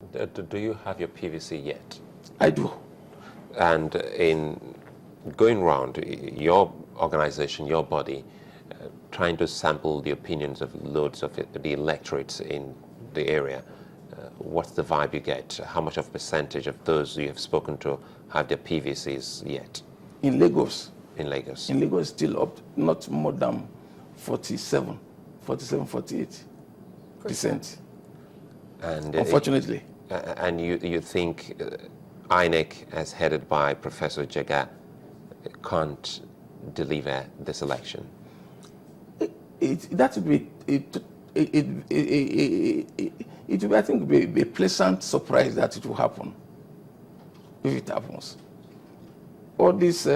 Do you have your PVC yet? I do. And in going around, your organization, your body, trying to sample the opinions of loads of the electorates in the area, what's the vibe you get? How much of percentage of those you have spoken to have their PVCs yet? In Lagos. In Lagos. In Lagos, still up, not more than 48%. And unfortunately. And you think INEC, as headed by Professor Jega, can't deliver this election? That would be it will, I think, be a pleasant surprise that it will happen if it happens. All this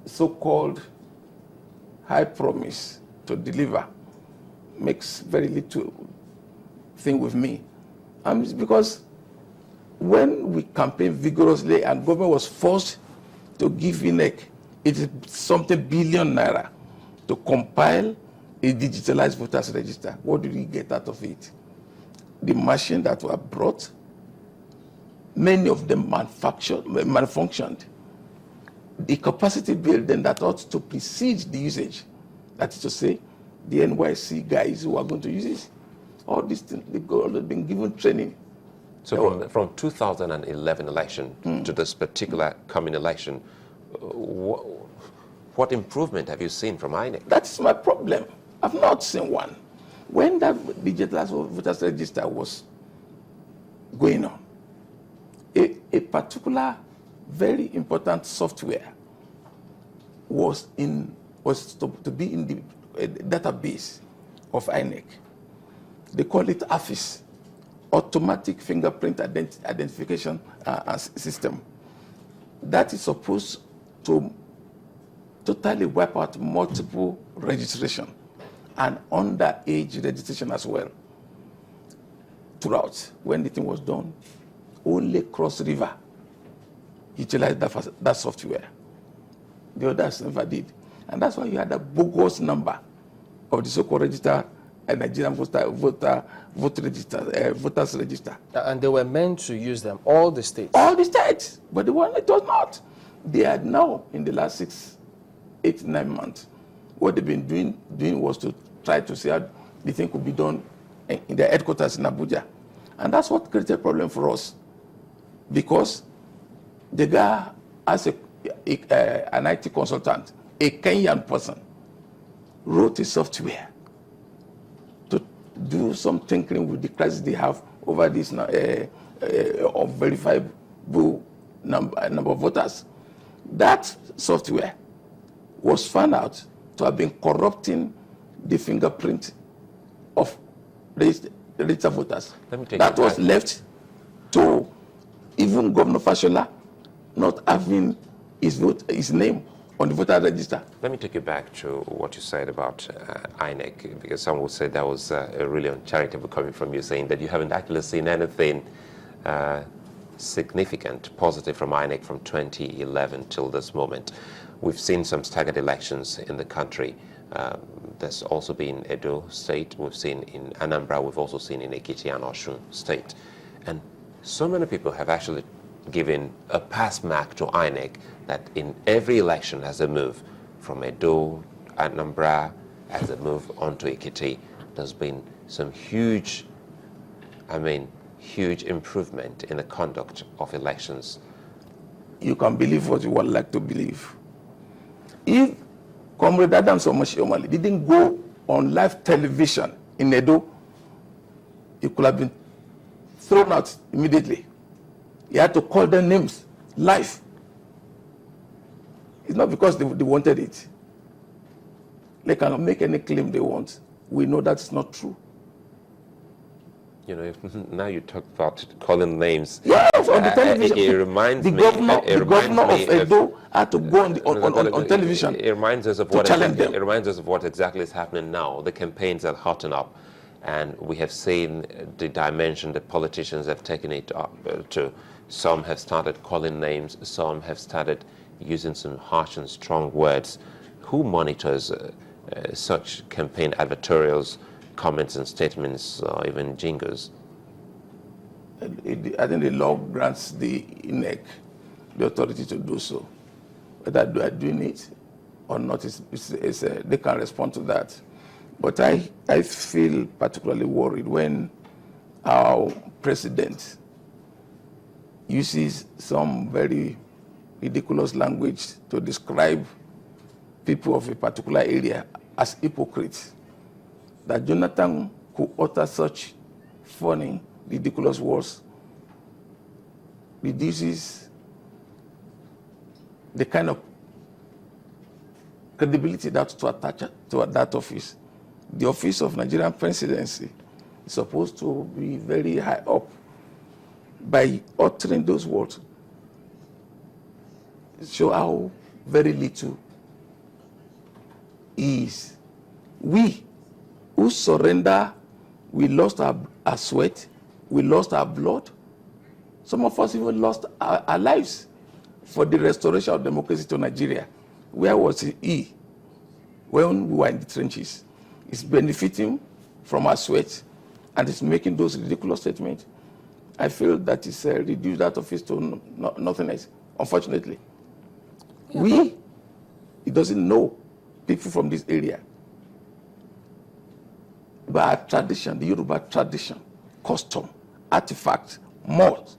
so-called high promise to deliver makes very little thing with me. It's because when we campaigned vigorously and government was forced to give INEC something billion naira to compile a digitalized voters register, what did we get out of it? The machine that were brought, many of them malfunctioned. The capacity building that ought to precede the usage, that is to say, the NYC guys who are going to use it, all these things, they've been given training. So from 2011 election to this particular coming election, what improvement have you seen from INEC? That's my problem. I've not seen one. When that digitalized voters register was going on, a particular very important software was to be in the database of INEC. They call it AFIS, Automatic Fingerprint Identification System. That is supposed to totally wipe out multiple registration and underage registration as well. Throughout, when the thing was done, only Cross River utilized that software. The others never did. And that's why you had a bogus number of the so-called register and Nigerian voters register. And they were meant to use them, all the states. All the states, but the one it was not. They are now, in the last 6, 8, 9 months, what they've been doing was to try to see how the thing could be done in their headquarters in Abuja. And that's what created a problem for us. Because the guy, as an IT consultant, a Kenyan person, wrote a software to do some tinkering with the crisis they have over this of verifiable number of voters. That software was found out to have been corrupting the fingerprint of registered voters. That was left to even Governor Fashola not having his name on the voter register. Let me take you back to what you said about INEC, because some would say that was really uncharitable coming from you, saying that you haven't actually seen anything significant, positive from INEC from 2011 till this moment. We've seen some staggered elections in the country. There's also been Edo State, we've seen in Anambra, we've also seen in Ekiti and Osun State. And so many people have actually given a pass mark to INEC that in every election as they move from Edo, Anambra, as they move on to Ekiti, there's been some huge improvement in the conduct of elections. You can believe what you would like to believe. If Comrade Adams Omashomali didn't go on live television in Edo, he could have been thrown out immediately. He had to call their names live. It's not because they wanted it. They cannot make any claim they want. We know that's not true. You know, now you talk about calling names. Yes, on the television. It reminds the me. The governor of Edo had to go on television. It reminds us of what it reminds us of what exactly is happening now. The campaigns are hotting up, and we have seen the dimension that politicians have taken it up to. Some have started calling names. Some have started using some harsh and strong words. Who monitors such campaign advertorials comments and statements or even jingles? I think the law grants the INEC the authority to do so. Whether they are doing it or not, they can respond to that. But I feel particularly worried when our president uses some very ridiculous language to describe people of a particular area as hypocrites. That Jonathan could utter such funny, ridiculous words reduces the kind of credibility that to attach to that office. The office of Nigerian presidency is supposed to be very high up. By uttering those words, show how very little is. We who surrender, we lost our sweat, we lost our blood. Some of us even lost our lives for the restoration of democracy to Nigeria. Where was he when we were in the trenches? He's benefiting from our sweat and is making those ridiculous statements. I feel that it's reduced that office to nothing else, unfortunately. Yeah. He doesn't know people from this area. But our tradition, the Yoruba tradition, custom, artifact, mode,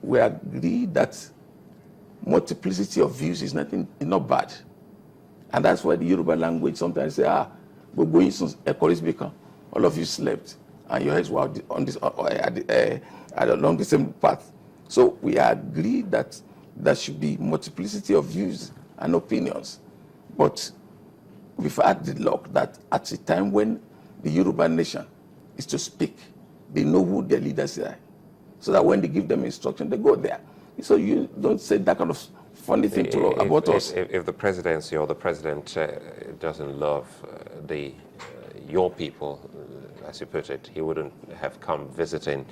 we agree that multiplicity of views is not bad. And that's why the Yoruba language sometimes say, but going to all of you slept and your heads were on this, along the same path. So we agree that there should be multiplicity of views and opinions. But we've had the luck that at the time when the Yoruba nation is to speak, they know who their leaders are. So that when they give them instruction, they go there. So you don't say that kind of funny thing about us. If the presidency or the president doesn't love your people, as you put it, he wouldn't have come visiting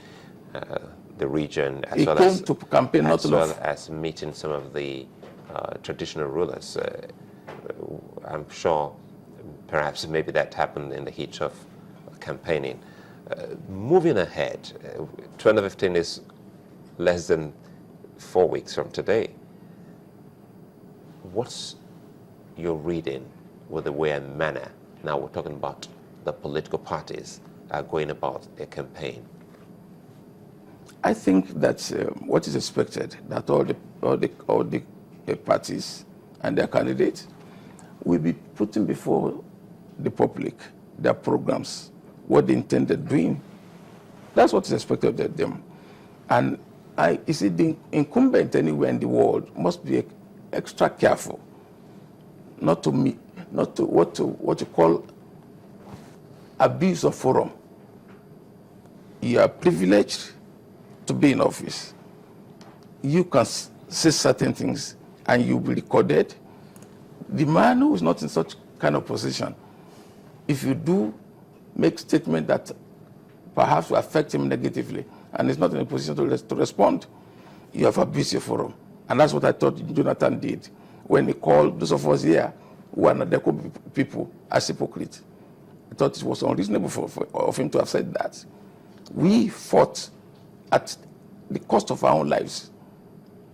the region as well as to campaign, not as well as meeting some of the traditional rulers. I'm sure perhaps maybe that happened in the heat of campaigning. Moving ahead, 2015 is less than 4 weeks from today. What's your reading with the way and manner? Now we're talking about the political parties are going about their campaign. I think that what is expected, that all the parties and their candidates will be putting before the public their programs, what they intended doing. That's what is expected of them. And you see, the incumbent anywhere in the world must be extra careful, not to what you call abuse of forum. You are privileged to be in office. You can say certain things and you'll be recorded. The man who is not in such kind of position, if you do make statement that perhaps will affect him negatively and is not in a position to respond, you have abused your forum. And that's what I thought Jonathan did when he called those of us here who are NADECO people as hypocrites. I thought it was unreasonable of him to have said that. We fought at the cost of our own lives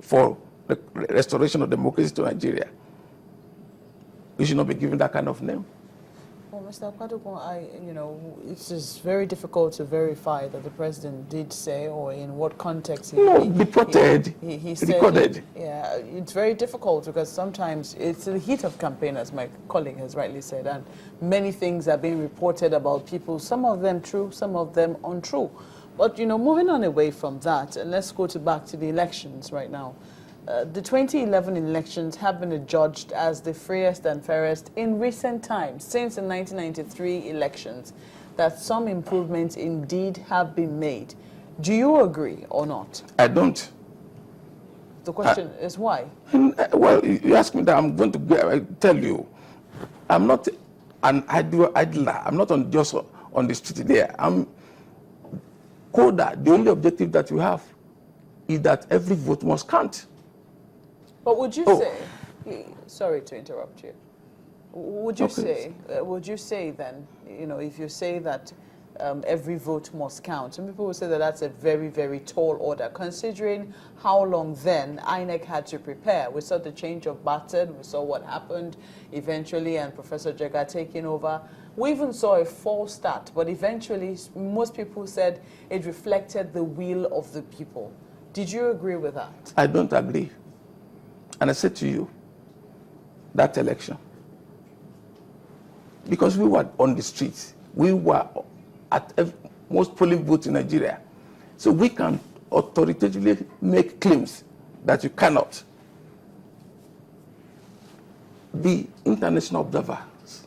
for the restoration of democracy to Nigeria. We should not be given that kind of name. Well, Mr. Opadokun, it is very difficult to verify that the president did say or in what context he reported, he said, recorded. Yeah, it's very difficult because sometimes it's the heat of campaign, as my colleague has rightly said, and many things are being reported about people, some of them true, some of them untrue. But, moving on away from that, and let's go back to the elections right now. The 2011 elections have been adjudged as the freest and fairest in recent times, since the 1993 elections, that some improvements indeed have been made. Do you agree or not? I don't. The question is why? Well, you ask me that, I'm going to tell you. I'm not an idler. I'm not just on the street there. I'm CODA. The only objective that we have is that every vote must count. But would you say, sorry to interrupt you, Would you Okay. say then, you know, if you say that every vote must count, some people will say that that's a very, very tall order, considering how long then INEC had to prepare. We saw the change of baton, we saw what happened eventually, and Professor Jega taking over. We even saw a false start, but eventually most people said it reflected the will of the people. Did you agree with that? I don't agree. And I said to you, that election, because we were on the streets, we were at most polling booths in Nigeria, so we can authoritatively make claims that you cannot. The international observers,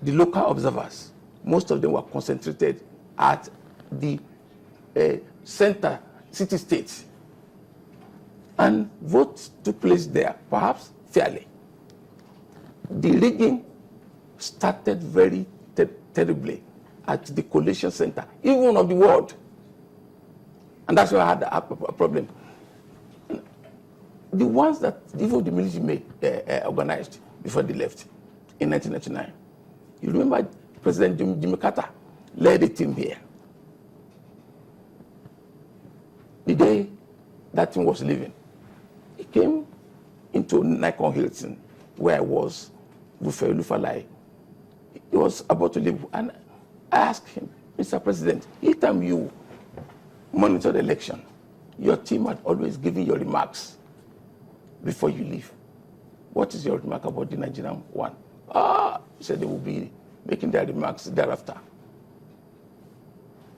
the local observers, most of them were concentrated at the center city states, and votes took place there, perhaps fairly. The rigging started very terribly at the collation center, even of the world. And that's why I had a problem. The ones that even the military organized before they left in 1999. You remember President Jimmy Carter led a team here. The day that team was leaving, he came into Nikon Hilton, where I was with Lufalai. He was about to leave, and I asked him, Mr. President, each time you monitor the election, your team had always given your remarks before you leave. What is your remark about the Nigerian one? He said they will be making their remarks thereafter.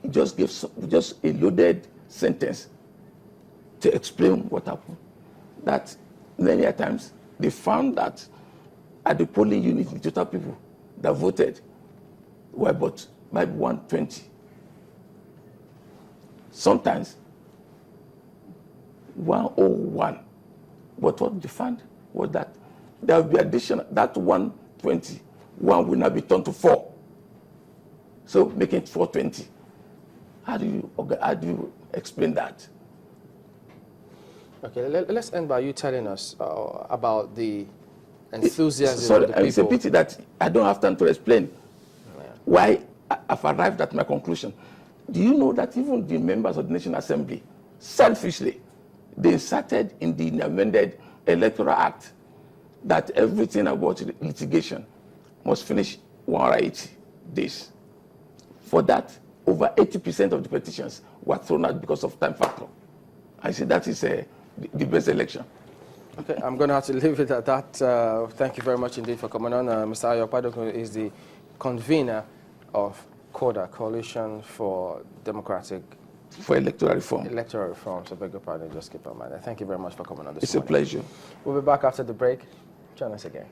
He just gave just a loaded sentence to explain what happened. That many a times they found that at the polling unit, the total people that voted were about maybe 120. Sometimes 101. But what they found was that there will be additional, that 120, one will now be turned to 4. So making it 420. How do you explain that? Okay, let's end by you telling us about the enthusiasm Sorry, of the people. it's a pity that I don't have time to explain why I've arrived at my conclusion. Do you know that even the members of the National Assembly, selfishly, they inserted in the amended Electoral Act that everything about litigation must finish 180 days. For that, over 80% of the petitions were thrown out because of time factor. I say that is the best election. Okay, I'm going to have to leave it at that. Thank you very much indeed for coming on. Mr. Opadokun is the convener of CODA, Coalition for Democratic... For electoral reform. Electoral reform, so beg your pardon, just keep in mind. Thank you very much for coming on this It's a pleasure. We'll be back after the break. Join us again.